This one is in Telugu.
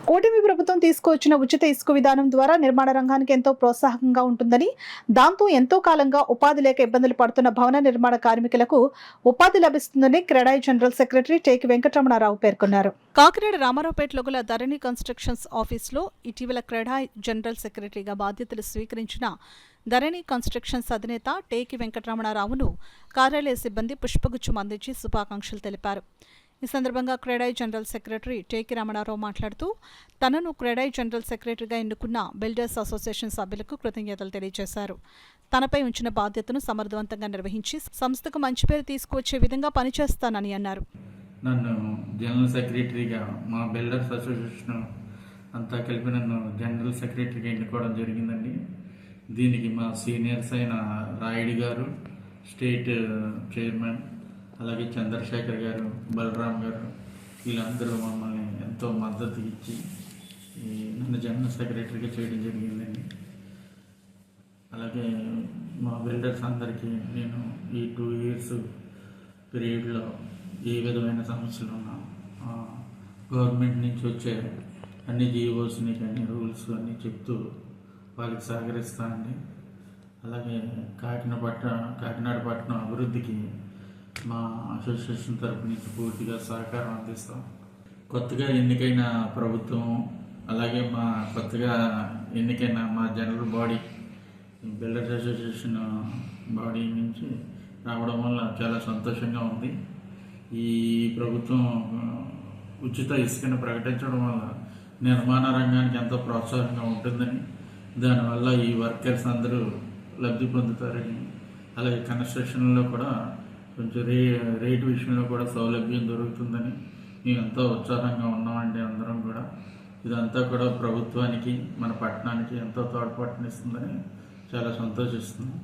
కూటమి ప్రభుత్వం తీసుకువచ్చిన ఉచిత ఇసుక విధానం ద్వారా నిర్మాణ రంగానికి ఎంతో ప్రోత్సాహకంగా ఉంటుందని, దాంతో ఎంతో కాలంగా ఉపాధి లేక ఇబ్బందులు పడుతున్న భవన నిర్మాణ కార్మికులకు ఉపాధి లభిస్తుందని క్రెడాయి జనరల్ సెక్రటరీ టేకి వెంకటరమణారావు పేర్కొన్నారు. కాకినాడ రామారావుపేటలో గల ధరణి కన్స్ట్రక్షన్స్ ఆఫీసులో ఇటీవల క్రెడాయి జనరల్ సెక్రటరీగా బాధ్యతలు స్వీకరించిన ధరణి కన్స్ట్రక్షన్స్ అధినేత టేకి వెంకటరమణారావును కార్యాలయ సిబ్బంది పుష్పగుచ్చం అందించి శుభాకాంక్షలు తెలిపారు. ఈ సందర్భంగా క్రెడాయి జనరల్ సెక్రటరీ టేకి రమణారావు మాట్లాడుతూ, తనను క్రెడాయి జనరల్ సెక్రటరీగా ఎన్నుకున్న బిల్డర్స్ అసోసియేషన్ సభ్యులకు కృతజ్ఞతలు తెలియజేశారు. తనపై ఉంచిన బాధ్యతను సమర్థవంతంగా నిర్వహించి సంస్థకు మంచి పేరు తీసుకువచ్చే విధంగా పనిచేస్తానని అన్నారు. నన్ను జనరల్ సెక్రటరీగా మా బిల్డర్స్ అసోసియేషన్ అంతా కలిపి నన్ను జనరల్ సెక్రటరీగా ఎన్నుకోవడం జరిగిందండి. దీనికి మా సీనియర్స్ అయిన రాయుడు గారు, స్టేట్ చైర్మన్, అలాగే చంద్రశేఖర్ గారు, బలరామ్ గారు, వీళ్ళందరూ మమ్మల్ని ఎంతో మద్దతు ఇచ్చి నన్ను జనరల్ సెక్రటరీగా చేయడం జరిగిందండి. అలాగే మా బిల్డర్స్ అందరికీ నేను ఈ 2 years పీరియడ్లో ఏ విధమైన సమస్యలు ఉన్నా గవర్నమెంట్ నుంచి వచ్చే అన్ని జీవోస్ని కానీ రూల్స్ అన్నీ చెప్తూ వాళ్ళకి సహకరిస్తానండి. అలాగే కాకినాడ పట్టణం అభివృద్ధికి మా అసోసియేషన్ తరపు నుంచి పూర్తిగా సహకారం అందిస్తాం. కొత్తగా ఎన్నికైన ప్రభుత్వం, అలాగే మా కొత్తగా ఎన్నికైన మా general body builders association body నుంచి రావడం వల్ల చాలా సంతోషంగా ఉంది. ఈ ప్రభుత్వం ఉచిత ఇసుకను ప్రకటించడం వల్ల నిర్మాణ రంగానికి ఎంతో ప్రోత్సాహంగా ఉంటుందని, దానివల్ల ఈ వర్కర్స్ అందరూ లబ్ధి పొందుతారని, అలాగే కన్స్ట్రక్షన్లో కూడా కొంచెం రేటు విషయంలో కూడా సౌలభ్యం దొరుకుతుందని మేము ఎంతో ఉత్సాహంగా ఉన్నామండి. అందరం కూడా ఇదంతా కూడా ప్రభుత్వానికి, మన పట్టణానికి ఎంతో తోడ్పాటునిస్తుందని చాలా సంతోషిస్తున్నాం.